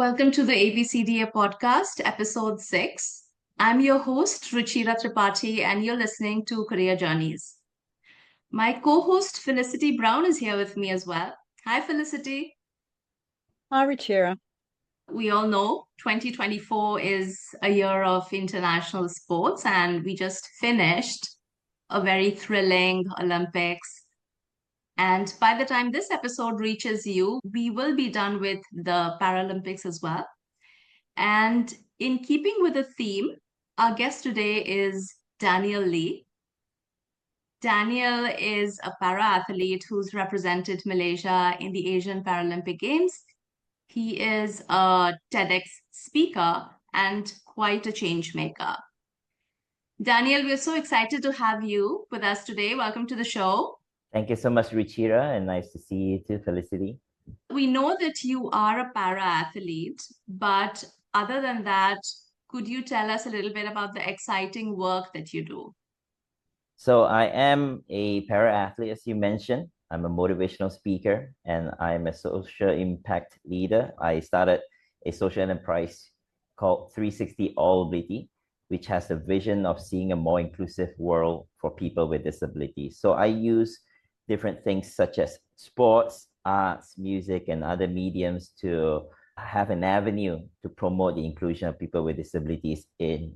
Welcome to the APCDA podcast, episode 6. I'm your host, Ruchira Tripathi, and you're listening to Career Journeys. My co host, Felicity Brown, is here with me as well. Hi, Felicity. Hi, Ruchira. We all know 2024 is a year of international sports, and we just finished a very thrilling Olympics. And by the time this episode reaches you, we will be done with the Paralympics as well. And in keeping with the theme, our guest today is Daniel Lee. Daniel is a para athlete who's represented Malaysia in the Asian Paralympic Games. He is a TEDx speaker and quite a change maker. Daniel, we're so excited to have you with us today. Welcome to the show. Thank you so much, Ruchira, and nice to see you too, Felicity. We know that you are a para athlete, but other than that, could you tell us a little bit about the exciting work that you do? So I am a para athlete, as you mentioned. I'm a motivational speaker and I'm a social impact leader. I started a social enterprise called 360 All Ability, which has a vision of seeing a more inclusive world for people with disabilities. So I use different things such as sports, arts, music, and other mediums to have an avenue to promote the inclusion of people with disabilities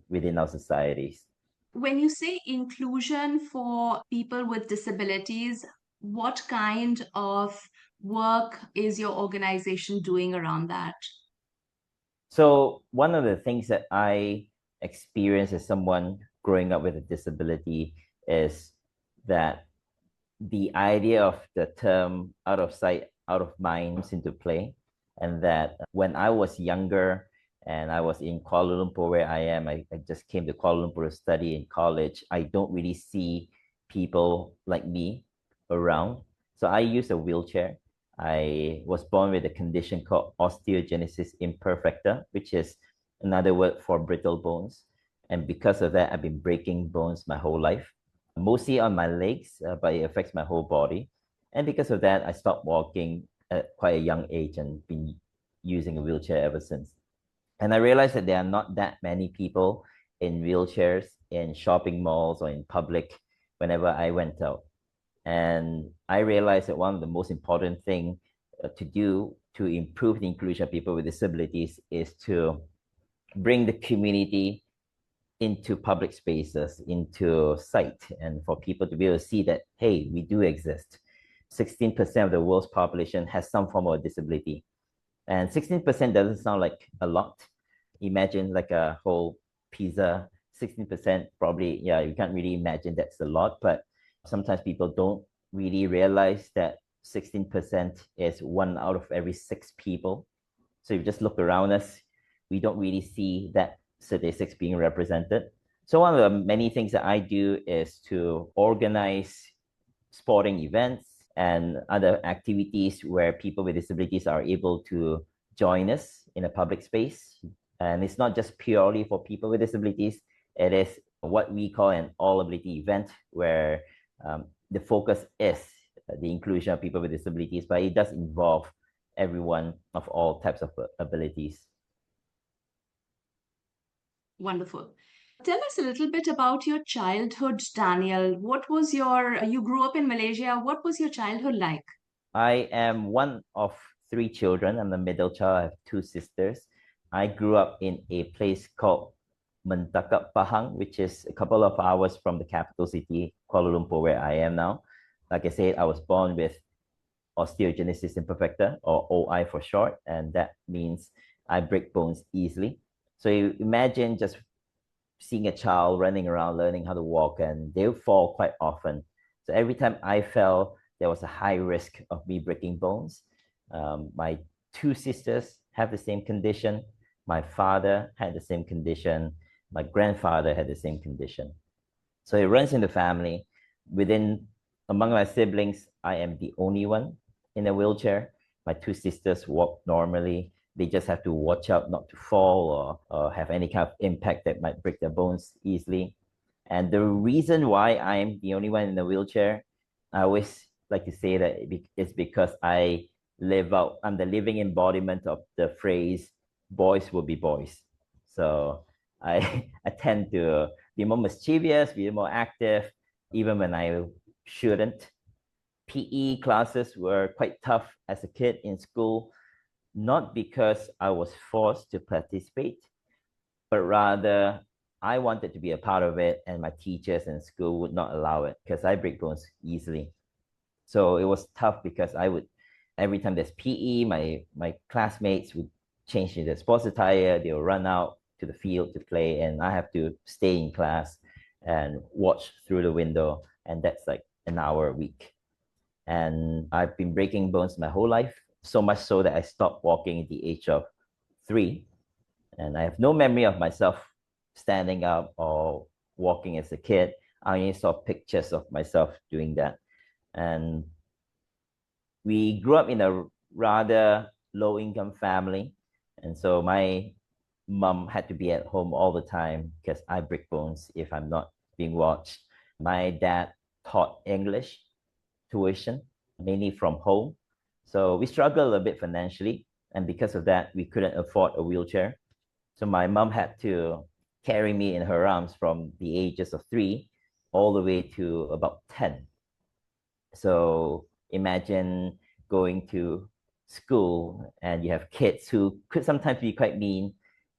within our societies. When you say inclusion for people with disabilities, what kind of work is your organization doing around that? So one of the things that I experienced as someone growing up with a disability is that the idea of the term out of sight, out of mind comes into play. And that when I was younger and I was in Kuala Lumpur, where I am, I just came to Kuala Lumpur to study in college. I don't really see people like me around. So I use a wheelchair. I was born with a condition called Osteogenesis Imperfecta, which is another word for brittle bones. And because of that, I've been breaking bones my whole life, mostly on my legs, but it affects my whole body. And because of that, I stopped walking at quite a young age and been using a wheelchair ever since. And I realized that there are not that many people in wheelchairs in shopping malls or in public whenever I went out. And I realized that one of the most important things to do to improve the inclusion of people with disabilities is to bring the community into public spaces, into sight, and for people to be able to see that, hey, we do exist. 16% of the world's population has some form of disability. And 16% doesn't sound like a lot. Imagine like a whole pizza, 16% probably, yeah, you can't really imagine that's a lot, but sometimes people don't really realize that 16% is 1 out of every 6 people. So if you just look around us, we don't really see that statistics being represented. So one of the many things that I do is to organize sporting events and other activities where people with disabilities are able to join us in a public space. And it's not just purely for people with disabilities. It is what we call an all-ability event where the focus is the inclusion of people with disabilities, but it does involve everyone of all types of abilities. Wonderful. Tell us a little bit about your childhood, Daniel. You grew up in Malaysia. What was your childhood like? I am one of 3 children. I'm the middle child. I have 2 sisters. I grew up in a place called Mentakap Pahang, which is a couple of hours from the capital city, Kuala Lumpur, where I am now. Like I said, I was born with Osteogenesis Imperfecta, or OI for short, and that means I break bones easily. So you imagine just seeing a child running around, learning how to walk, and they'll fall quite often. So every time I fell, there was a high risk of me breaking bones. My 2 sisters have the same condition. My father had the same condition. My grandfather had the same condition. So it runs in the family. Among my siblings, I am the only one in a wheelchair. My 2 sisters walk normally. They just have to watch out not to fall or have any kind of impact that might break their bones easily. And the reason why I'm the only one in the wheelchair, I always like to say that it's because I'm the living embodiment of the phrase, boys will be boys. So I, I tend to be more mischievous, be more active, even when I shouldn't. PE classes were quite tough as a kid in school, not because I was forced to participate, but rather I wanted to be a part of it, and my teachers in school would not allow it because I break bones easily. So it was tough because I would, every time there's PE, my classmates would change into their sports attire, they will run out to the field to play, and I have to stay in class and watch through the window, and that's like an hour a week. And I've been breaking bones my whole life, so much so that I stopped walking at the age of 3. And I have no memory of myself standing up or walking as a kid. I only saw pictures of myself doing that. And we grew up in a rather low income family. And so my mom had to be at home all the time because I break bones if I'm not being watched. My dad taught English tuition, mainly from home. So we struggled a bit financially. And because of that, we couldn't afford a wheelchair. So my mom had to carry me in her arms from the ages of 3 all the way to about 10. So imagine going to school and you have kids who could sometimes be quite mean,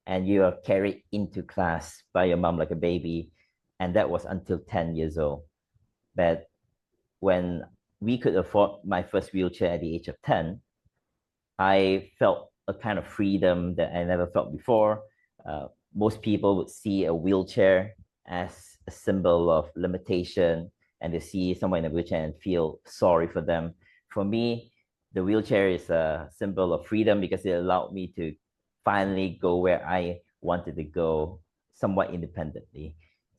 and you are carried into class by your mom like a baby. And that was until 10 years old. But when we could afford my first wheelchair at the age of 10, I felt a kind of freedom that I never felt before. Most people would see a wheelchair as a symbol of limitation, and they see someone in a wheelchair and feel sorry for them. For me, the wheelchair is a symbol of freedom because it allowed me to finally go where I wanted to go somewhat independently.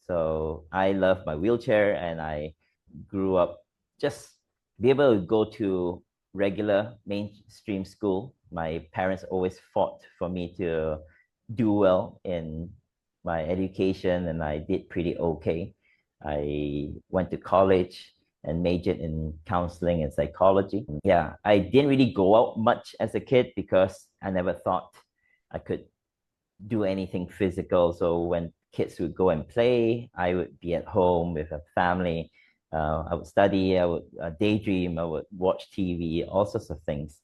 So I love my wheelchair, and I grew up just be able to go to regular mainstream school. My parents always fought for me to do well in my education, and I did pretty okay. I went to college and majored in counseling and psychology. Yeah, I didn't really go out much as a kid because I never thought I could do anything physical. So when kids would go and play, I would be at home with a family. I would study, I would daydream, I would watch TV, all sorts of things.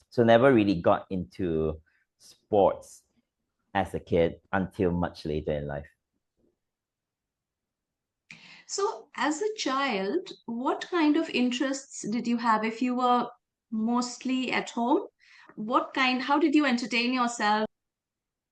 So never really got into sports as a kid until much later in life. So, as a child, what kind of interests did you have if you were mostly at home? How did you entertain yourself?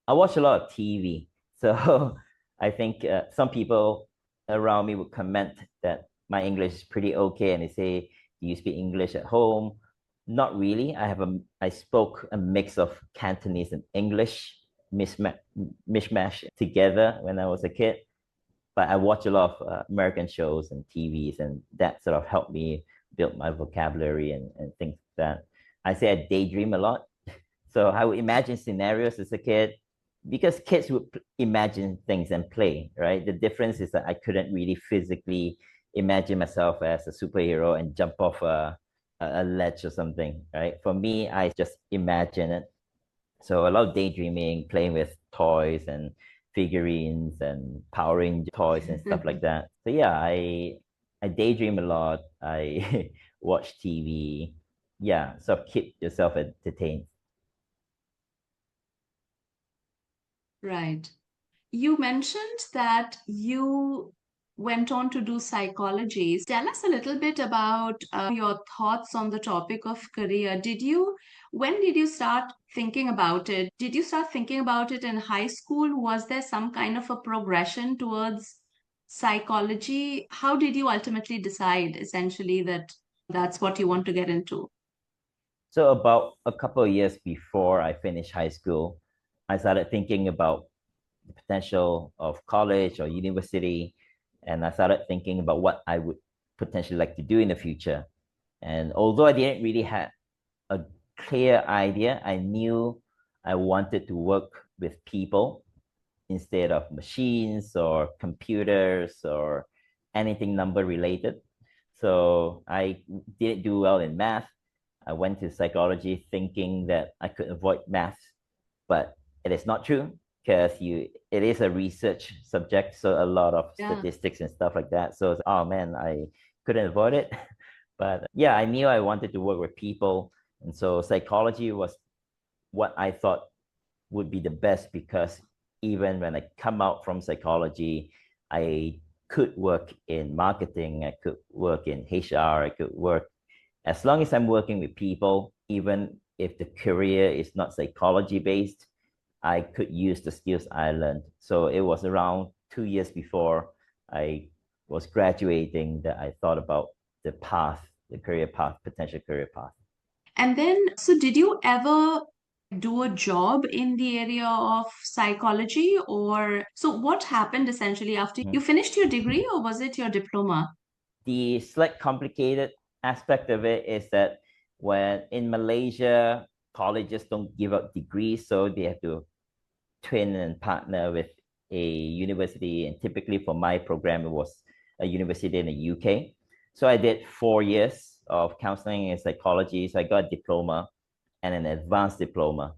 I watch a lot of TV. So I think some people around me would comment that my English is pretty okay, and they say, "Do you speak English at home?" Not really. I spoke a mix of Cantonese and English mishmash together when I was a kid. But I watch a lot of American shows and TVs, and that sort of helped me build my vocabulary and things like that. I say I daydream a lot. So I would imagine scenarios as a kid because kids would imagine things and play, right? The difference is that I couldn't really physically imagine myself as a superhero and jump off a ledge or something, right? For me, I just imagine it. So a lot of daydreaming, playing with toys and figurines and Power Ranger toys and stuff like that. So yeah, I daydream a lot. I watch TV. Yeah, so keep yourself entertained. Right. You mentioned that you went on to do psychology. Tell us a little bit about your thoughts on the topic of career. When did you start thinking about it? Did you start thinking about it in high school? Was there some kind of a progression towards psychology? How did you ultimately decide essentially that that's what you want to get into? So about a couple of years before I finished high school, I started thinking about the potential of college or university, and I started thinking about what I would potentially like to do in the future. And although I didn't really have a clear idea, I knew I wanted to work with people instead of machines or computers or anything number related. So I didn't do well in math. I went to psychology thinking that I could avoid math, but it is not true because it is a research subject, so a lot of statistics and stuff like that. So oh man, I couldn't avoid it. But yeah, I knew I wanted to work with people, and so psychology was what I thought would be the best, because even when I come out from psychology, I could work in marketing, I could work in HR, I could work, as long as I'm working with people, even if the career is not psychology based, I could use the skills I learned. So it was around 2 years before I was graduating that I thought about the path, the career path, potential career path. And then, so did you ever do a job in the area of psychology? Or so what happened essentially after you finished your degree, or was it your diploma? The slight complicated aspect of it is that when in Malaysia, colleges don't give out degrees, so they have to twin and partner with a university. And typically for my program, it was a university in the UK. So I did 4 years of counseling and psychology. So I got a diploma and an advanced diploma.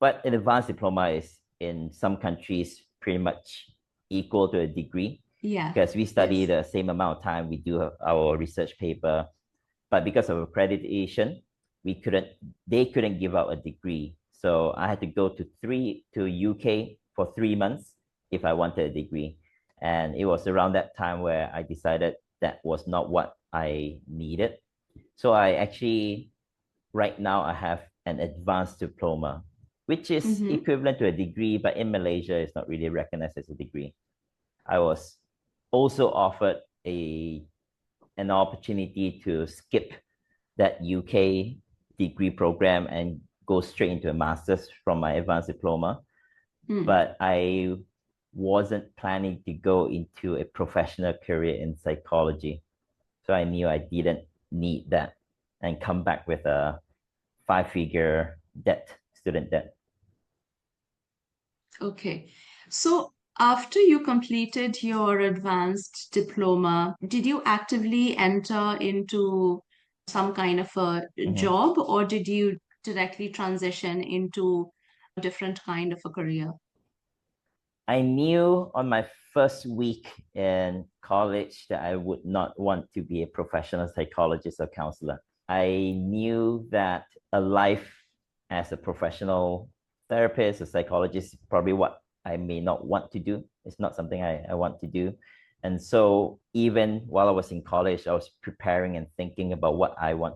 But an advanced diploma is in some countries pretty much equal to a degree. Yeah. Because we study the same amount of time, we do our research paper. But because of accreditation, they couldn't give out a degree. So I had to go to UK for 3 months if I wanted a degree. And it was around that time where I decided that was not what I needed. So I actually, right now, I have an advanced diploma, which is equivalent to a degree, but in Malaysia, it's not really recognized as a degree. I was also offered an opportunity to skip that UK degree program and go straight into a master's from my advanced diploma. But I wasn't planning to go into a professional career in psychology. So I knew I didn't need that and come back with a 5-figure student debt. Okay. So after you completed your advanced diploma, did you actively enter into some kind of a job, or did you directly transition into a different kind of a career? I knew on my first week in college that I would not want to be a professional psychologist or counselor. I knew that a life as a professional therapist or psychologist is probably what I may not want to do. It's not something I want to do. And so even while I was in college, I was preparing and thinking about what I want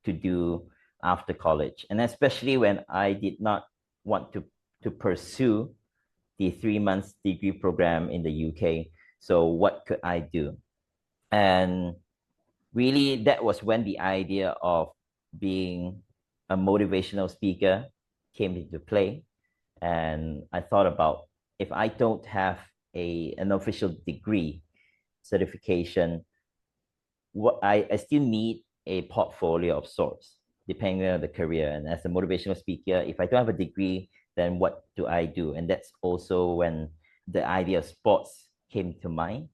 to do after college. And especially when I did not want to pursue the 3 months degree program in the UK. So what could I do? And really, that was when the idea of being a motivational speaker came into play. And I thought about, if I don't have an official degree certification, what I still need a portfolio of sorts, depending on the career. And as a motivational speaker, if I don't have a degree, then what do I do? And that's also when the idea of sports came to mind.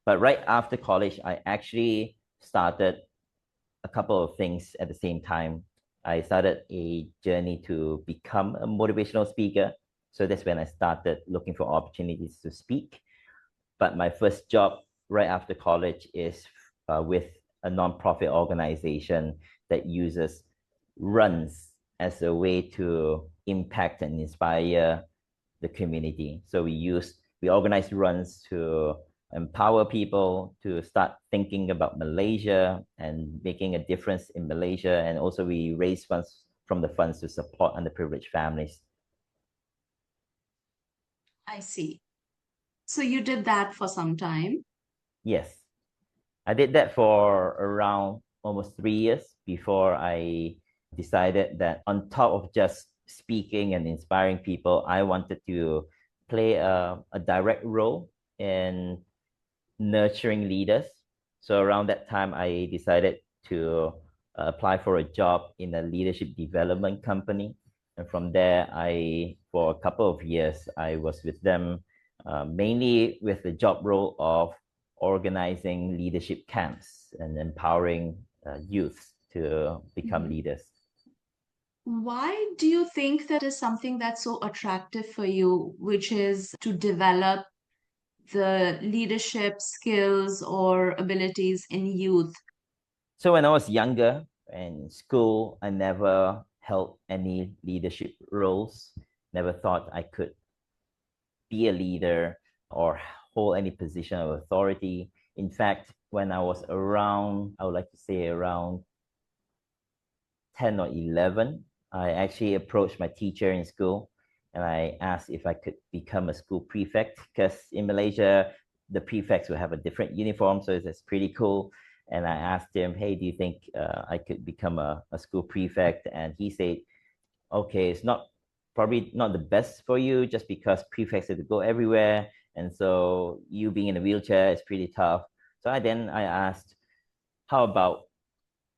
But right after college, I actually started a couple of things at the same time. I started a journey to become a motivational speaker. So that's when I started looking for opportunities to speak. But my first job right after college is with a nonprofit organization that uses runs as a way to impact and inspire the community. So we organize runs to empower people to start thinking about Malaysia and making a difference in Malaysia. And also we raise funds from the funds to support underprivileged families. I see. So you did that for some time? Yes. I did that for around almost 3 years before I decided that on top of just speaking and inspiring people, I wanted to play a direct role in nurturing leaders. So around that time, I decided to apply for a job in a leadership development company. And from there, for a couple of years, I was with them, mainly with the job role of organizing leadership camps and empowering youth to become leaders. Why do you think that is something that's so attractive for you, which is to develop the leadership skills or abilities in youth? So when I was younger in school, I never held any leadership roles, never thought I could be a leader or hold any position of authority. In fact, when I was around, I would like to say around 10 or 11, I actually approached my teacher in school and I asked if I could become a school prefect, because in Malaysia, the prefects will have a different uniform. So it's pretty cool. And I asked him, hey, do you think I could become a school prefect? And he said, okay, it's not probably not the best for you just because prefects have to go everywhere. And so you being in a wheelchair is pretty tough. So I asked, how about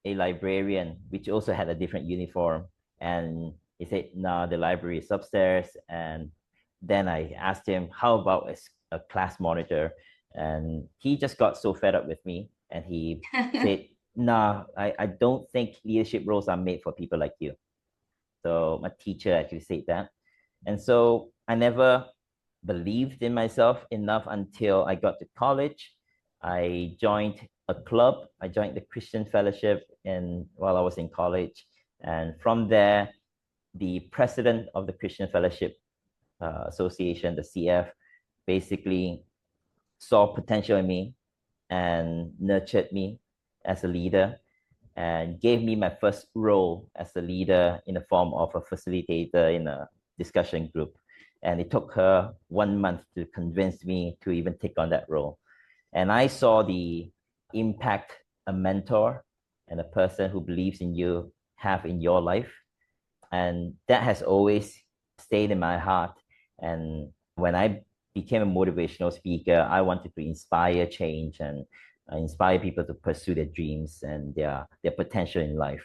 a librarian, which also had a different uniform? And he said, no, the library is upstairs. And then I asked him, how about a class monitor? And he just got so fed up with me. And he said, no, I don't think leadership roles are made for people like you. So my teacher actually said that. And so I never believed in myself enough until I got to college. I joined a club. I joined the Christian Fellowship while I was in college. And from there, the president of the Christian Fellowship Association, the CF, basically saw potential in me and nurtured me as a leader and gave me my first role as a leader in the form of a facilitator in a discussion group. And it took her 1 month to convince me to even take on that role. And I saw the impact a mentor and a person who believes in you have in your life. And that has always stayed in my heart. And when I became a motivational speaker, I wanted to inspire change and inspire people to pursue their dreams and their potential in life.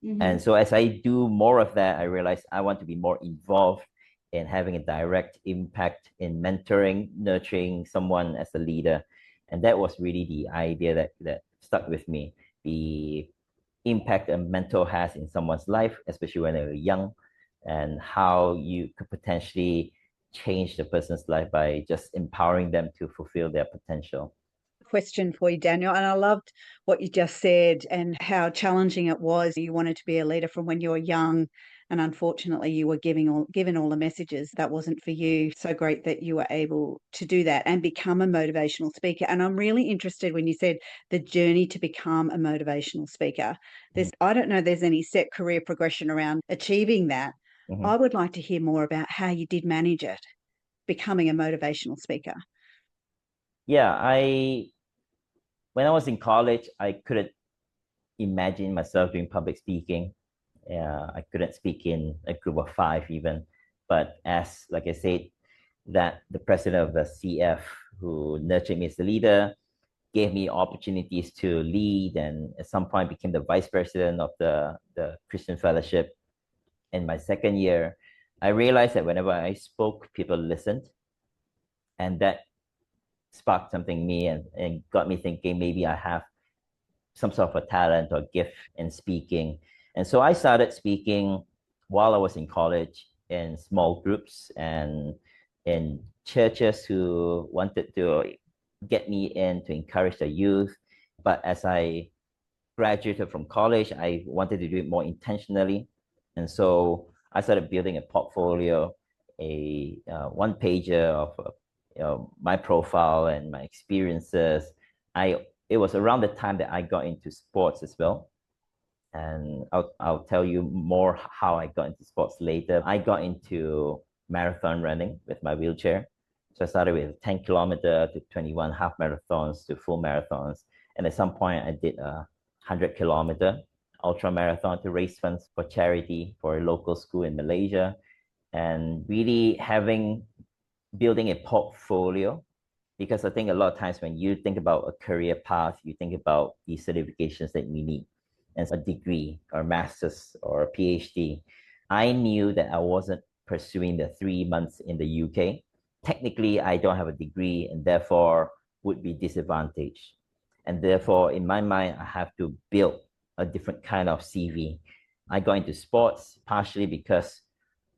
Mm-hmm. And so as I do more of that, I realized I want to be more involved in having a direct impact in mentoring, nurturing someone as a leader. And that was really the idea that stuck with me. The impact a mentor has in someone's life, especially when they're young, and how you could potentially change the person's life by just empowering them to fulfill their potential. Question for you, Daniel. And I loved what you just said and how challenging it was. You wanted to be a leader from when you were young, and unfortunately you were given all the messages that wasn't for you. So great that you were able to do that and become a motivational speaker. And I'm really interested when you said the journey to become a motivational speaker. I don't know there's any set career progression around achieving that. Mm-hmm. I would like to hear more about how you did manage it, becoming a motivational speaker. Yeah, when I was in college, I couldn't imagine myself doing public speaking. I couldn't speak in a group of 5 even. But like I said, that the president of the CF, who nurtured me as a leader, gave me opportunities to lead, and at some point became the vice president of the Christian Fellowship. In my second year, I realized that whenever I spoke, people listened. And that sparked something in me and got me thinking maybe I have some sort of a talent or gift in speaking. And so I started speaking while I was in college in small groups and in churches who wanted to get me in to encourage the youth. But as I graduated from college, I wanted to do it more intentionally. And so I started building a portfolio, a one pager of my profile and my experiences. It was around the time that I got into sports as well. And I'll tell you more how I got into sports later. I got into marathon running with my wheelchair. So I started with 10 kilometer to 21 half marathons to full marathons. And at some point I did a 100-kilometer ultra marathon to raise funds for charity for a local school in Malaysia. And really building a portfolio, because I think a lot of times when you think about a career path, you think about the certifications that we need, and a degree or master's or a PhD. I knew that I wasn't pursuing the 3 months in the UK. Technically, I don't have a degree and therefore would be disadvantaged. And therefore, in my mind, I have to build a different kind of CV. I got into sports partially because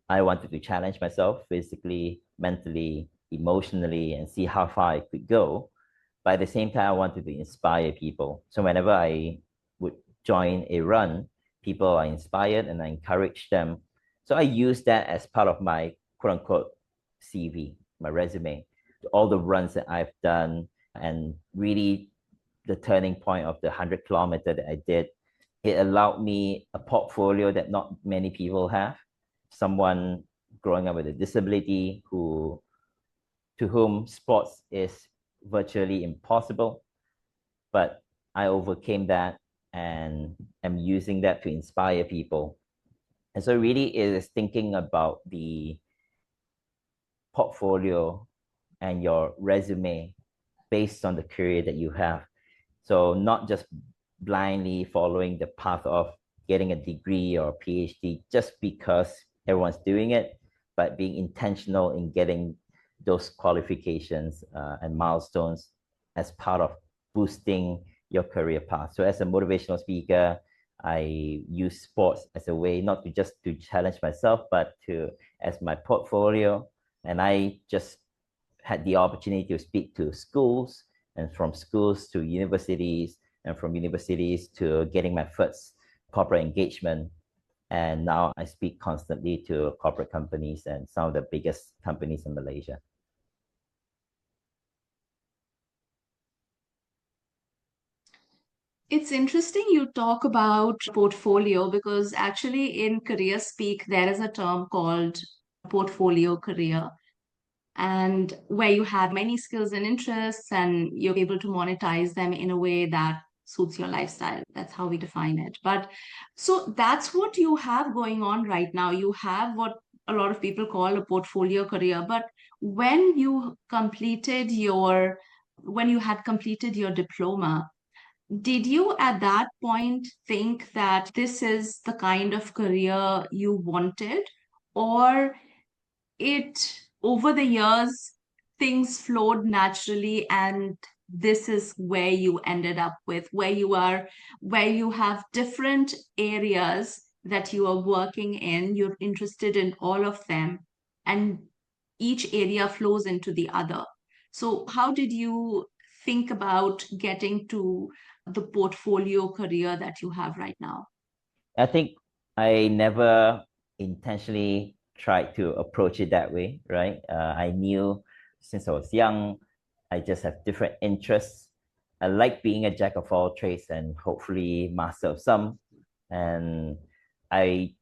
I wanted to challenge myself physically, mentally, emotionally, and see how far I could go. But at the same time, I wanted to inspire people. So whenever I would join a run, people are inspired and I encourage them. So I use that as part of my quote unquote CV, my resume, all the runs that I've done, and really the turning point of the 100-kilometer that I did. It allowed me a portfolio that not many people have. Someone growing up with a disability to whom sports is virtually impossible, but I overcame that and am using that to inspire people. And so really it is thinking about the portfolio and your resume based on the career that you have. So not just blindly following the path of getting a degree or a PhD just because everyone's doing it, but being intentional in getting those qualifications and milestones as part of boosting your career path. So as a motivational speaker, I use sports as a way not to just to challenge myself, but to as my portfolio. And I just had the opportunity to speak to schools, and from schools to universities, and from universities to getting my first corporate engagement. And now I speak constantly to corporate companies and some of the biggest companies in Malaysia. It's interesting you talk about portfolio because actually in career speak, there is a term called portfolio career, and where you have many skills and interests and you're able to monetize them in a way that suits your lifestyle. That's how we define it. But so that's what you have going on right now. You have what a lot of people call a portfolio career. But when you completed your when you had completed your diploma, did you at that point think that this is the kind of career you wanted? Or it over the years things flowed naturally and this is where you ended up with where you have different areas that you are working in, you're interested in all of them, and each area flows into the other. So how did you think about getting to the portfolio career that you have right now? I think I never intentionally tried to approach it that way, right? I knew since I was young, I just have different interests. I like being a jack of all trades and hopefully master of some. And I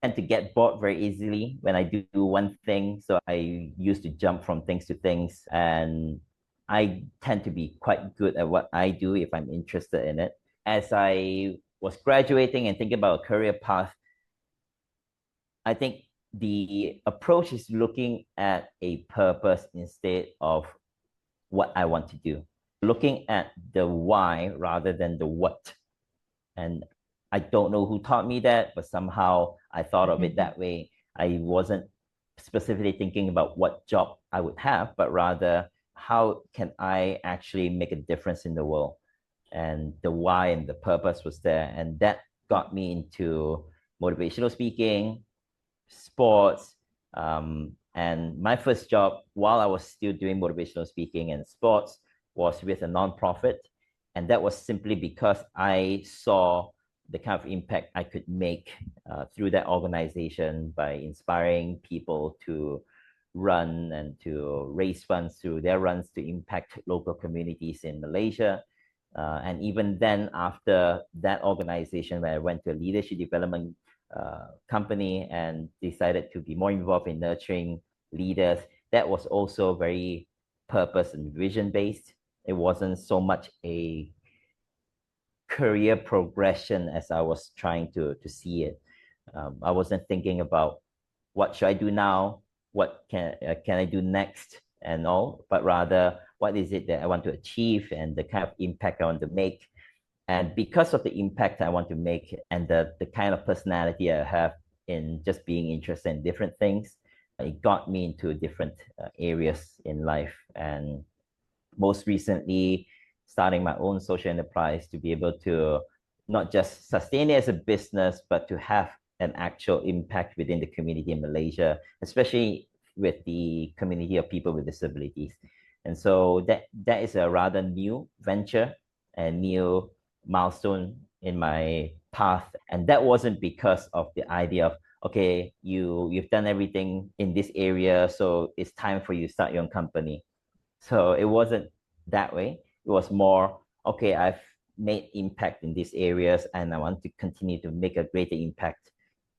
tend to get bored very easily when I do one thing. So I used to jump from things to things. And I tend to be quite good at what I do if I'm interested in it. As I was graduating and thinking about a career path, I think the approach is looking at a purpose instead of what I want to do. Looking at the why rather than the what. And I don't know who taught me that, but somehow I thought of it that way. I wasn't specifically thinking about what job I would have, but rather how can I actually make a difference in the world? And the why and the purpose was there. And that got me into motivational speaking, sports. And my first job while I was still doing motivational speaking and sports was with a nonprofit. And that was simply because I saw the kind of impact I could make through that organization by inspiring people to run and to raise funds through their runs to impact local communities in Malaysia. And even then, after that organization, where I went to a leadership development company and decided to be more involved in nurturing leaders, that was also very purpose and vision based. It wasn't so much a career progression as I was trying to see it. I wasn't thinking about what should I do now, what can I do next and all, but rather what is it that I want to achieve and the kind of impact I want to make. And because of the impact I want to make and the kind of personality I have in just being interested in different things, it got me into different areas in life. And most recently, starting my own social enterprise to be able to not just sustain it as a business, but to have an actual impact within the community in Malaysia, especially with the community of people with disabilities. And so that is a rather new venture and new milestone in my path. And that wasn't because of the idea of, okay, you've done everything in this area, so it's time for you to start your own company. So it wasn't that way. It was more, okay, I've made impact in these areas and I want to continue to make a greater impact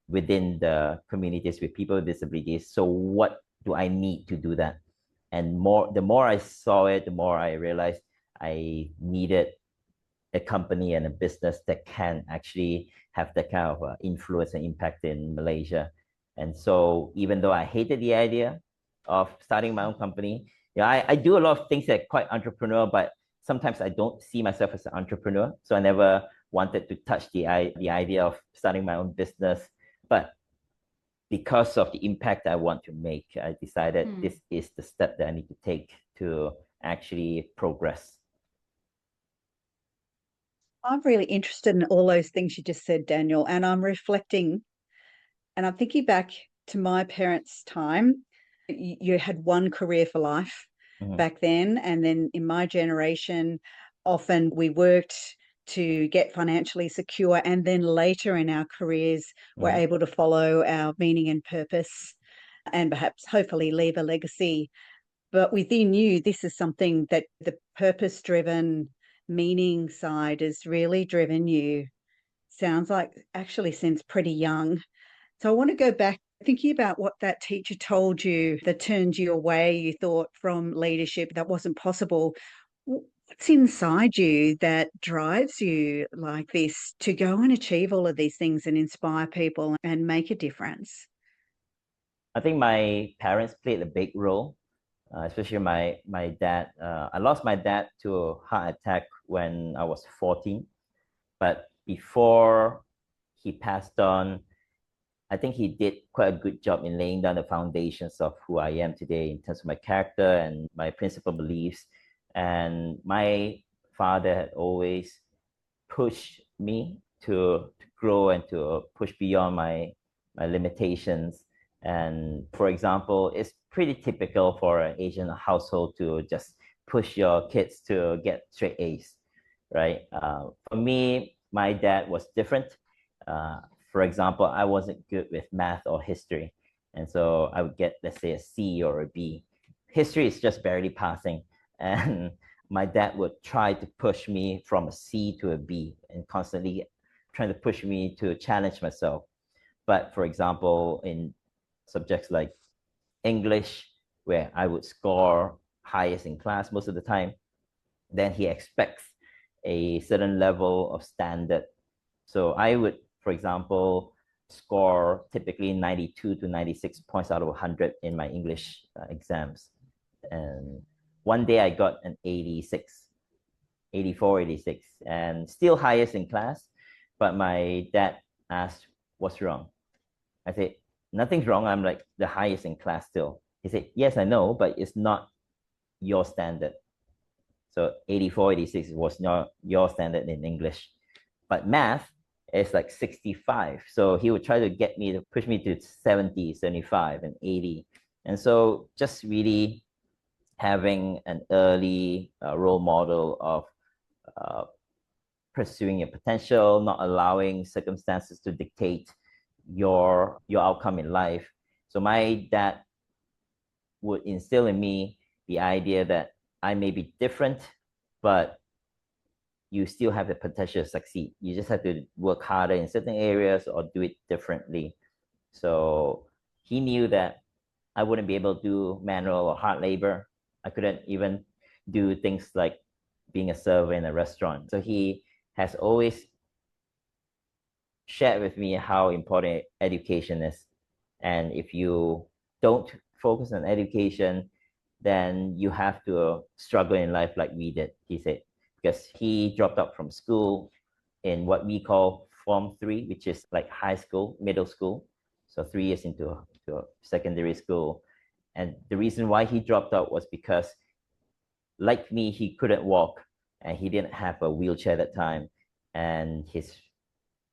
within the communities with people with disabilities. So what do I need to do that? And the more I saw it, the more I realized I needed a company and a business that can actually have that kind of influence and impact in Malaysia. And so even though I hated the idea of starting my own company, yeah, I do a lot of things that are quite entrepreneurial, but sometimes I don't see myself as an entrepreneur. So I never wanted to touch the idea of starting my own business. But because of the impact I want to make, I decided this is the step that I need to take to actually progress. I'm really interested in all those things you just said, Daniel, and I'm reflecting and I'm thinking back to my parents' time. You had one career for life back then. And then in my generation, often we worked to get financially secure. And then later in our careers, we're able to follow our meaning and purpose and perhaps hopefully leave a legacy. But within you, this is something that the purpose-driven meaning side has really driven you. Sounds like actually since pretty young. So I want to go back thinking about what that teacher told you that turned you away, you thought, from leadership that wasn't possible. What's inside you that drives you like this to go and achieve all of these things and inspire people and make a difference? I think my parents played a big role, especially my dad. I lost my dad to a heart attack when I was 14, but before he passed on, I think he did quite a good job in laying down the foundations of who I am today in terms of my character and my principal beliefs. And my father had always pushed me to grow and to push beyond my limitations. And for example, it's pretty typical for an Asian household to just push your kids to get straight A's, right? For me, my dad was different. For example, I wasn't good with math or history. And so I would get, let's say, a C or a B. History is just barely passing. And my dad would try to push me from a C to a B and constantly trying to push me to challenge myself. But for example, in subjects like English, where I would score highest in class most of the time, then he expects a certain level of standard. So I would, for example, score typically 92 to 96 points out of 100 in my English exams. And one day I got an 86, 84, 86, and still highest in class. But my dad asked, what's wrong? I said, nothing's wrong. I'm like the highest in class still. He said, yes, I know, but it's not your standard. So 84, 86 was not your standard in English. But math is like 65. So he would try to get me to push me to 70, 75, and 80. And so just really having an early role model of pursuing your potential, not allowing circumstances to dictate your outcome in life. So my dad would instill in me the idea that I may be different, but you still have the potential to succeed. You just have to work harder in certain areas or do it differently. So he knew that I wouldn't be able to do manual or hard labor. I couldn't even do things like being a server in a restaurant. So he has always shared with me how important education is. And if you don't focus on education, then you have to struggle in life like we did, he said, because he dropped out from school in what we call Form 3, which is like high school, middle school. So 3 years into secondary school. And the reason why he dropped out was because, like me, he couldn't walk and he didn't have a wheelchair at that time. and his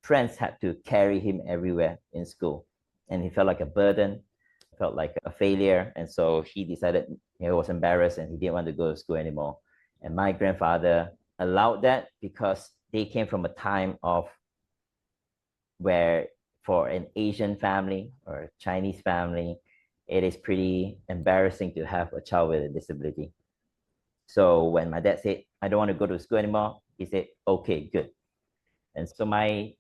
friends had to carry him everywhere in school, and he felt like a burden, felt like a failure, and so he decided he was embarrassed and he didn't want to go to school anymore. And my grandfather allowed that because they came from a time of where for an Asian family or a Chinese family, it is pretty embarrassing to have a child with a disability. So when my dad said, I don't want to go to school anymore, he said, okay, good. And so my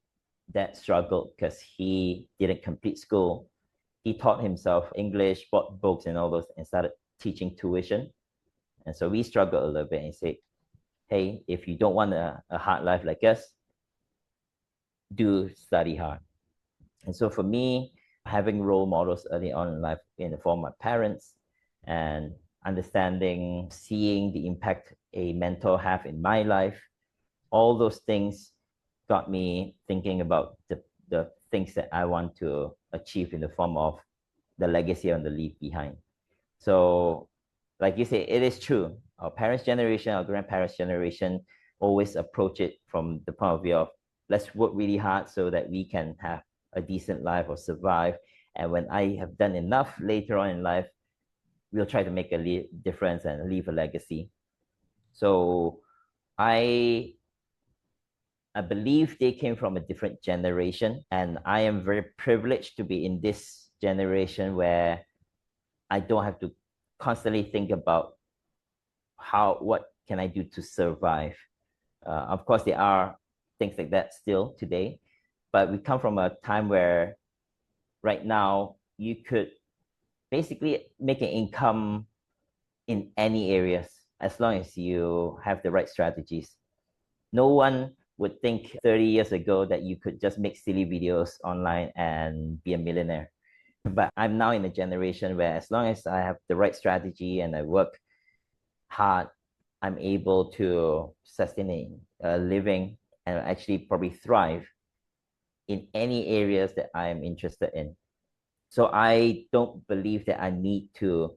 dad struggled because he didn't complete school. He taught himself English, bought books and all those, and started teaching tuition. And so we struggled a little bit and said, hey, if you don't want a hard life like us, do study hard. And so for me, having role models early on in life in the form of my parents and understanding, seeing the impact a mentor have in my life, all those things got me thinking about the things that I want to achieve in the form of the legacy I want to leave behind. So like you say, it is true. Our parents' generation, our grandparents' generation always approach it from the point of view of let's work really hard so that we can have a decent life or survive. And when I have done enough later on in life, we'll try to make a difference and leave a legacy. So I believe they came from a different generation, and I am very privileged to be in this generation where I don't have to constantly think about what can I do to survive. Of course, there are things like that still today, but we come from a time where right now you could basically make an income in any areas as long as you have the right strategies. No one would think 30 years ago that you could just make silly videos online and be a millionaire. But I'm now in a generation where as long as I have the right strategy and I work hard, I'm able to sustain a living and actually probably thrive in any areas that I am interested in. So I don't believe that I need to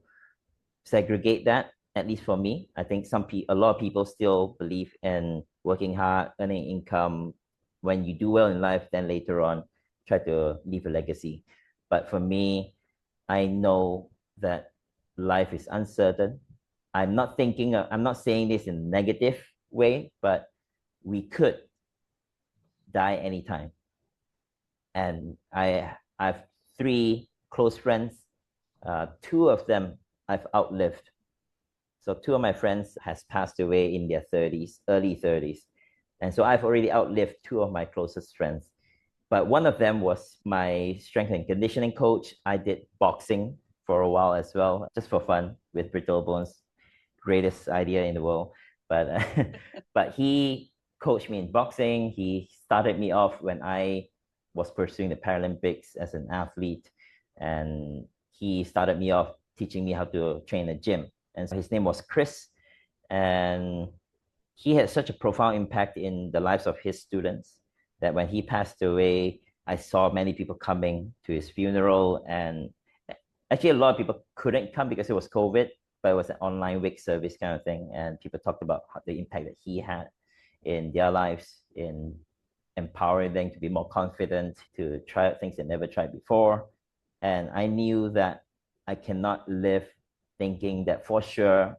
segregate that, at least for me. I think a lot of people still believe in working hard, earning income. When you do well in life, then later on, try to leave a legacy. But for me, I know that life is uncertain. I'm not saying this in a negative way, but we could die anytime. And I have 3 close friends. 2 of them I've outlived. So 2 of my friends has passed away in their 30s, early 30s. And so I've already outlived 2 of my closest friends. But one of them was my strength and conditioning coach. I did boxing for a while as well, just for fun with brittle bones. Greatest idea in the world. But but he coached me in boxing. He started me off when I was pursuing the Paralympics as an athlete. And he started me off teaching me how to train a gym. And so his name was Chris. And he had such a profound impact in the lives of his students that when he passed away, I saw many people coming to his funeral. And actually, a lot of people couldn't come because it was COVID, but it was an online wake service kind of thing. And people talked about the impact that he had in their lives, in empowering them to be more confident, to try out things they never tried before. And I knew that I cannot live thinking that for sure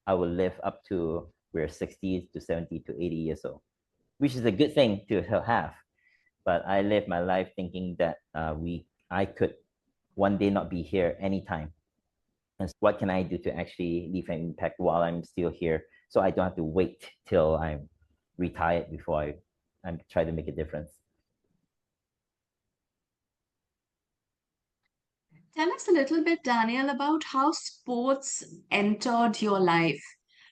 I will live up to we're 60 to 70 to 80 years old, which is a good thing to have. But I live my life thinking that I could one day not be here anytime. And so what can I do to actually leave an impact while I'm still here, so I don't have to wait till I'm retired before I try to make a difference. Tell us a little bit, Daniel, about how sports entered your life.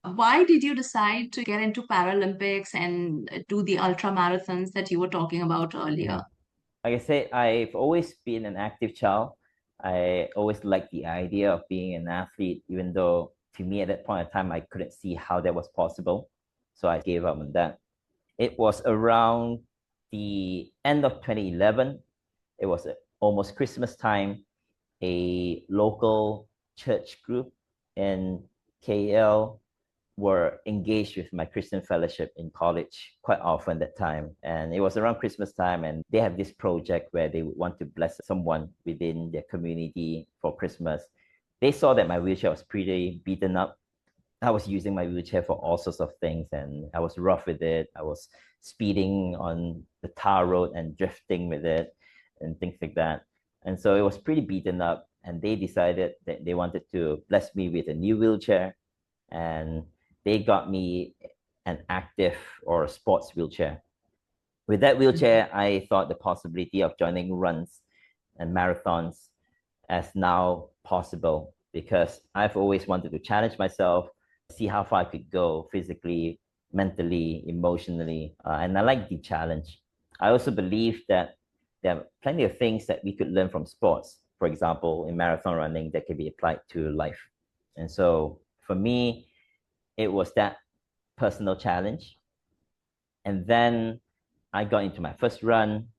Why did you decide to get into Paralympics and do the ultra marathons that you were talking about earlier? Like I said, I've always been an active child. I always liked the idea of being an athlete, even though to me at that point in time, I couldn't see how that was possible. So I gave up on that. It was around the end of 2011. It was almost Christmas time. A local church group in KL were engaged with my Christian fellowship in college quite often that time. And it was around Christmas time, and they have this project where they would want to bless someone within their community for Christmas. They saw that my wheelchair was pretty beaten up. I was using my wheelchair for all sorts of things, and I was rough with it. I was speeding on the tar road and drifting with it and things like that. And so it was pretty beaten up, and they decided that they wanted to bless me with a new wheelchair, and they got me an active or a sports wheelchair. With that wheelchair, I thought the possibility of joining runs and marathons as now possible, because I've always wanted to challenge myself, see how far I could go physically, mentally, emotionally, and I like the challenge. I also believe that there are plenty of things that we could learn from sports, for example, in marathon running, that can be applied to life. And so for me, it was that personal challenge. And then I got into my first run,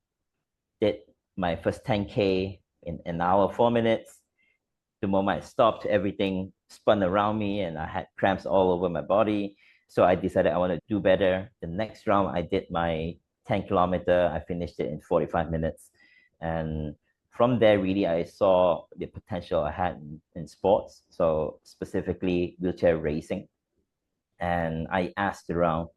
did my first 10K in an hour, 4 minutes. The moment I stopped, everything spun around me and I had cramps all over my body. So I decided I want to do better. The next round, I did my 10 kilometer. I finished it in 45 minutes. And from there, really, I saw the potential I had in sports. So specifically wheelchair racing. And I asked around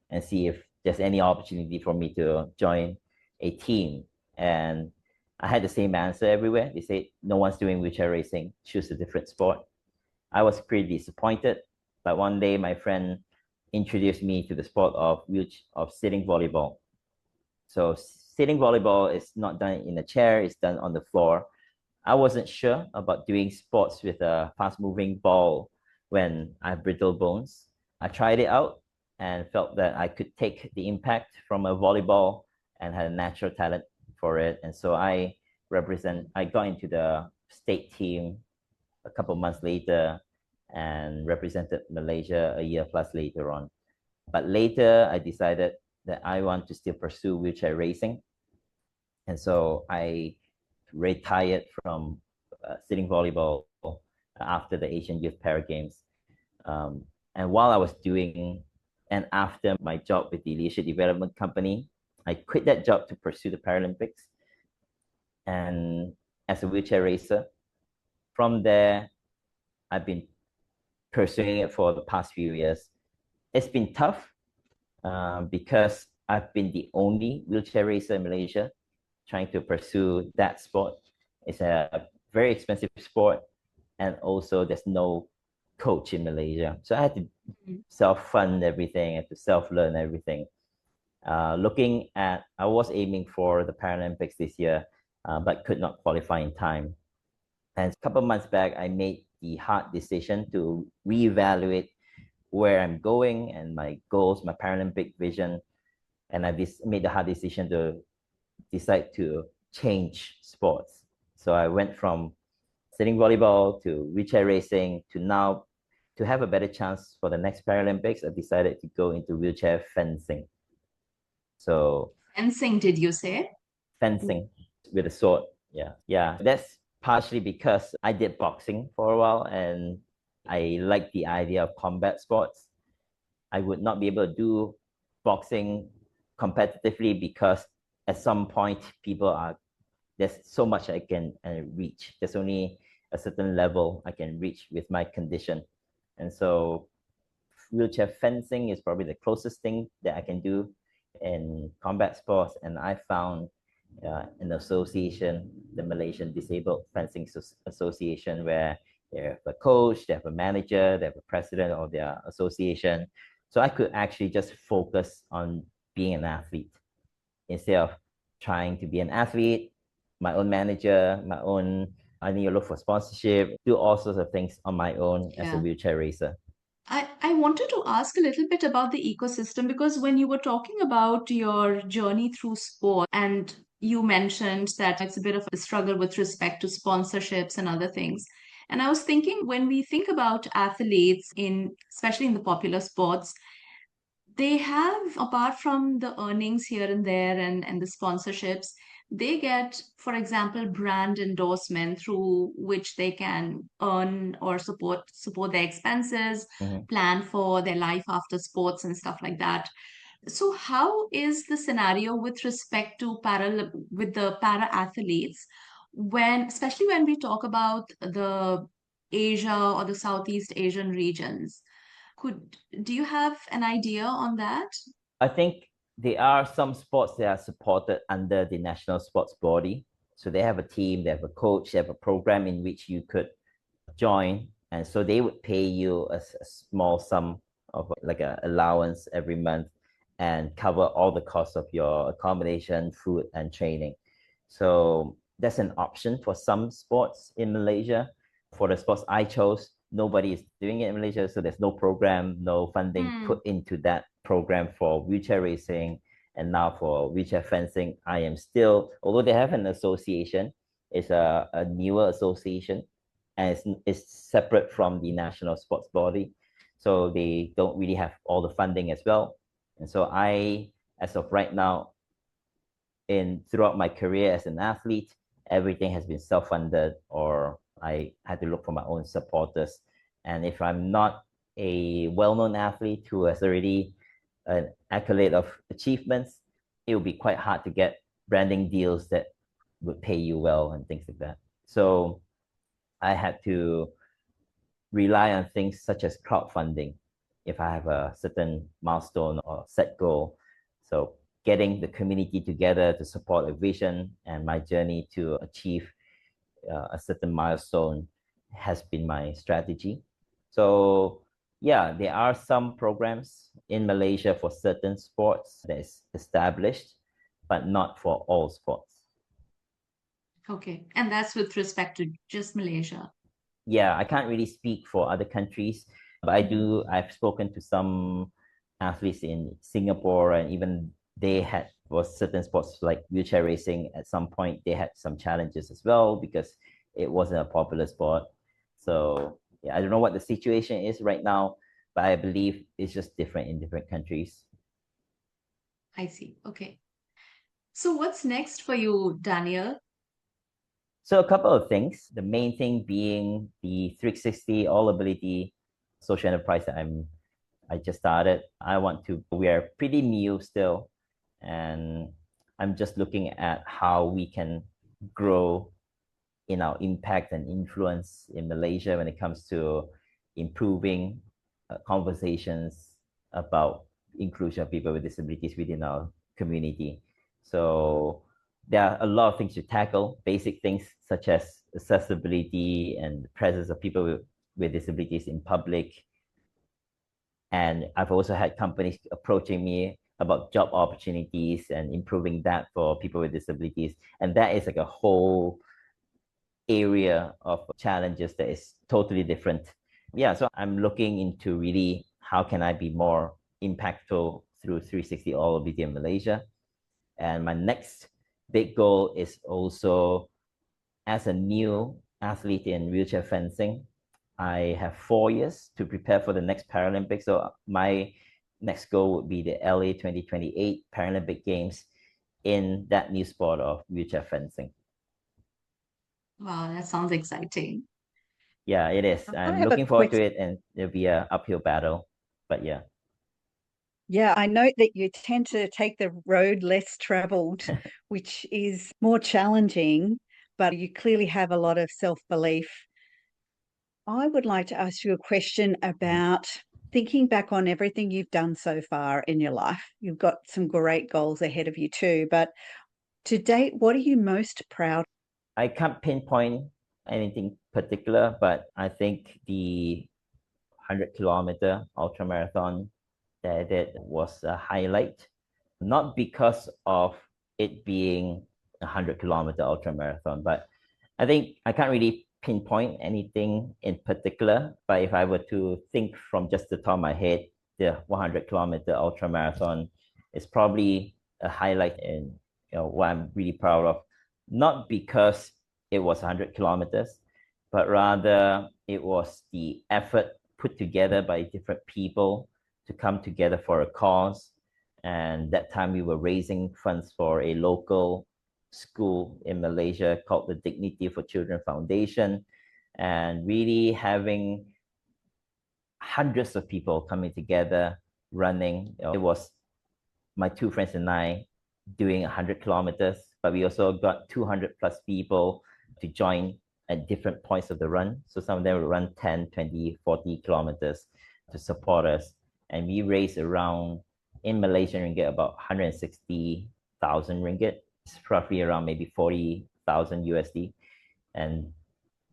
and see if there's any opportunity for me to join a team. And I had the same answer everywhere. They said, no one's doing wheelchair racing, choose a different sport. I was pretty disappointed, but one day my friend introduced me to the sport of sitting volleyball. So sitting volleyball is not done in a chair, it's done on the floor. I wasn't sure about doing sports with a fast-moving ball when I have brittle bones. I tried it out and felt that I could take the impact from a volleyball and had a natural talent for it. And so I got into the state team a couple months later and represented Malaysia a year plus later on. But later I decided that I want to still pursue wheelchair racing. And so I retired from sitting volleyball after the Asian Youth Para Games. And while I was doing, and after my job with the leadership development company, I quit that job to pursue the Paralympics and as a wheelchair racer. From there, I've been pursuing it for the past few years. It's been tough because I've been the only wheelchair racer in Malaysia trying to pursue that sport. It's a very expensive sport, and also there's no coach in Malaysia. So I had to self-fund everything, I had to self-learn everything. I was aiming for the Paralympics this year, but could not qualify in time. And a couple of months back, I made the hard decision to reevaluate where I'm going and my goals, my Paralympic vision. And I made the hard decision to decide to change sports. So I went from sitting volleyball to wheelchair racing to now, to have a better chance for the next Paralympics, I decided to go into wheelchair fencing. So Fencing, did you say? Fencing with a sword. Yeah. That's partially because I did boxing for a while and I like the idea of combat sports. I would not be able to do boxing competitively because at some point there's so much I can reach. There's only a certain level I can reach with my condition. And so wheelchair fencing is probably the closest thing that I can do in combat sports. And I found an association, the Malaysian Disabled Fencing Association, where they have a coach, they have a manager, they have a president of their association. So I could actually just focus on being an athlete instead of trying to be an athlete, my own manager, I need to look for sponsorship, do all sorts of things on my own as a wheelchair racer. I wanted to ask a little bit about the ecosystem, because when you were talking about your journey through sport and you mentioned that it's a bit of a struggle with respect to sponsorships and other things. And I was thinking, when we think about athletes especially in the popular sports, they have, apart from the earnings here and there and the sponsorships, they get, for example, brand endorsement through which they can earn or support their expenses, Mhm. plan for their life after sports and stuff like that. So how is the scenario with respect to with the para athletes when, especially when we talk about the Asia or the Southeast Asian regions? Do you have an idea on that? I think there are some sports that are supported under the national sports body. So they have a team, they have a coach, they have a program in which you could join. And so they would pay you a small sum of like an allowance every month and cover all the costs of your accommodation, food, and training. So that's an option for some sports in Malaysia. For the sports I chose, nobody is doing it in Malaysia. So there's no program, no funding Hmm. put into that program for wheelchair racing. And now for wheelchair fencing, I am still, although they have an association, it's a newer association and it's separate from the national sports body. So they don't really have all the funding as well. And so I, as of right now, throughout my career as an athlete, everything has been self-funded or I had to look for my own supporters. And if I'm not a well-known athlete who has already an accolade of achievements, it will be quite hard to get branding deals that would pay you well and things like that. So I had to rely on things such as crowdfunding if I have a certain milestone or set goal. So getting the community together to support a vision and my journey to achieve a certain milestone has been my strategy. So yeah, there are some programs in Malaysia for certain sports that is established, but not for all sports. Okay. And that's with respect to just Malaysia. Yeah, I can't really speak for other countries, but I've spoken to some athletes in Singapore, and even they had for certain sports like wheelchair racing at some point they had some challenges as well because it wasn't a popular sport. So yeah, I don't know what the situation is right now, but I believe it's just different in different countries. I see. Okay. So what's next for you, Daniel? So a couple of things. The main thing being the 360 all ability social enterprise that I just started. We are pretty new still, and I'm just looking at how we can grow in our impact and influence in Malaysia when it comes to improving conversations about inclusion of people with disabilities within our community. So there are a lot of things to tackle, basic things such as accessibility and the presence of people with disabilities in public. And I've also had companies approaching me about job opportunities and improving that for people with disabilities. And that is like a whole area of challenges that is totally different. Yeah, so I'm looking into really how can I be more impactful through 360 all of in Malaysia. And my next big goal is also as a new athlete in wheelchair fencing, I have 4 years to prepare for the next Paralympics. So my next goal would be the LA 2028 Paralympic Games in that new sport of wheelchair fencing. Wow, that sounds exciting. Yeah, it is. I I'm have a looking forward to question. it, and it'll be a uphill battle. But yeah. Yeah, I note that you tend to take the road less traveled, which is more challenging, but you clearly have a lot of self-belief. I would like to ask you a question about thinking back on everything you've done so far in your life. You've got some great goals ahead of you too, but to date, what are you most proud? I can't pinpoint anything particular, but I think the 100-kilometer ultra marathon that I did was a highlight, not because of it being a 100-kilometer ultra marathon, but I think I can't really pinpoint anything in particular. But if I were to think from just the top of my head, the 100-kilometer ultra marathon is probably a highlight in what I'm really proud of, not because it was 100 kilometers, but rather it was the effort put together by different people to come together for a cause. And that time we were raising funds for a local school in Malaysia called the Dignity for Children Foundation, and really having hundreds of people coming together running. It was my two friends and I doing 100 kilometers, but we also got 200 plus people to join at different points of the run. So some of them would run 10, 20, 40 kilometers to support us. And we raised around, in Malaysian ringgit, about 160,000 ringgit. It's roughly around maybe 40,000 USD. And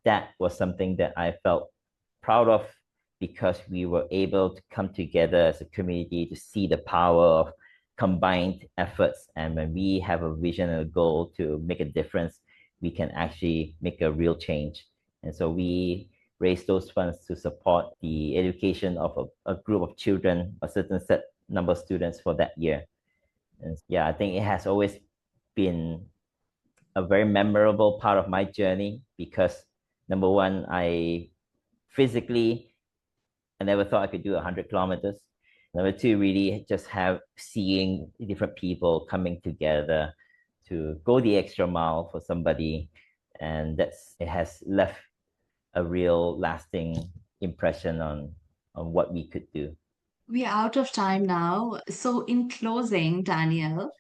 that was something that I felt proud of, because we were able to come together as a community to see the power of combined efforts. And when we have a vision and a goal to make a difference, we can actually make a real change. And so we raised those funds to support the education of a group of children, a certain set number of students for that year. And yeah, I think it has always been a very memorable part of my journey, because number one, I never thought I could do 100 kilometers. Number two, really just seeing different people coming together to go the extra mile for somebody. And it has left a real lasting impression on what we could do. We're out of time now. So, in closing, Daniel,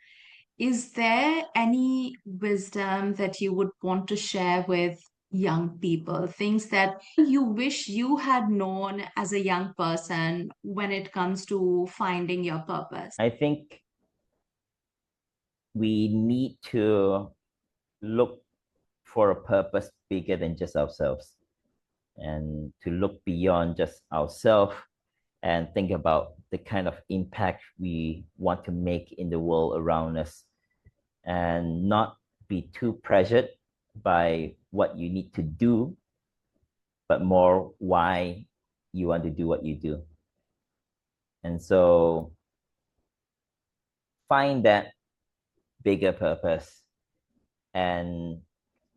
is there any wisdom that you would want to share with young people? Things that you wish you had known as a young person when it comes to finding your purpose? I think we need to look for a purpose bigger than just ourselves, and to look beyond just ourselves and think about the kind of impact we want to make in the world around us, and not be too pressured by what you need to do, but more why you want to do what you do. And so find that bigger purpose and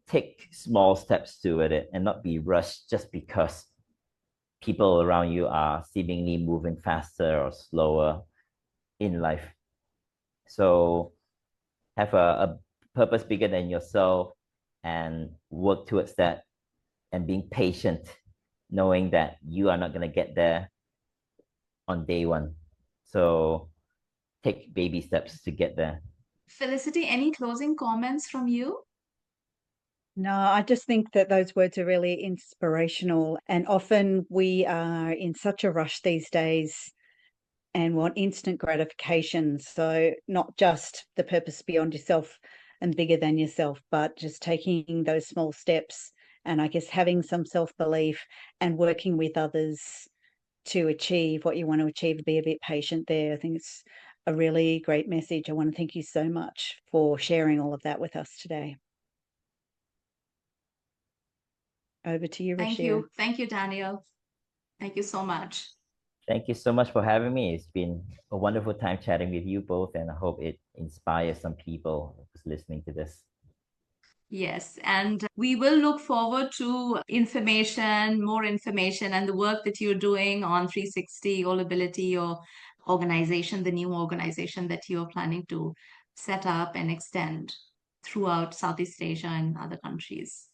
take small steps toward it, and not be rushed just because people around you are seemingly moving faster or slower in life. So have a purpose bigger than yourself and work towards that, and being patient, knowing that you are not going to get there on day one. So take baby steps to get there. Felicity, any closing comments from you? No, I just think that those words are really inspirational. And often we are in such a rush these days and want instant gratification. So not just the purpose beyond yourself and bigger than yourself, but just taking those small steps, and I guess having some self-belief and working with others to achieve what you want to achieve. Be a bit patient there. I think it's a really great message. I want to thank you so much for sharing all of that with us today. Over to you, Thank Rashia. you. Thank you, Daniel. Thank you so much. Thank you so much for having me. It's been a wonderful time chatting with you both, and I hope it inspires some people who's listening to this. Yes, and we will look forward to more information, and the work that you're doing on 360 All Ability, your organization, the new organization that you're planning to set up and extend throughout Southeast Asia and other countries.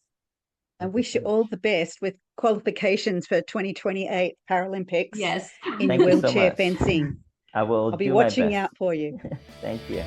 I wish you all the best with qualifications for 2028 Paralympics. Yes. In Thank you so wheelchair much. fencing. I'll be do watching my best. out for you. Thank you.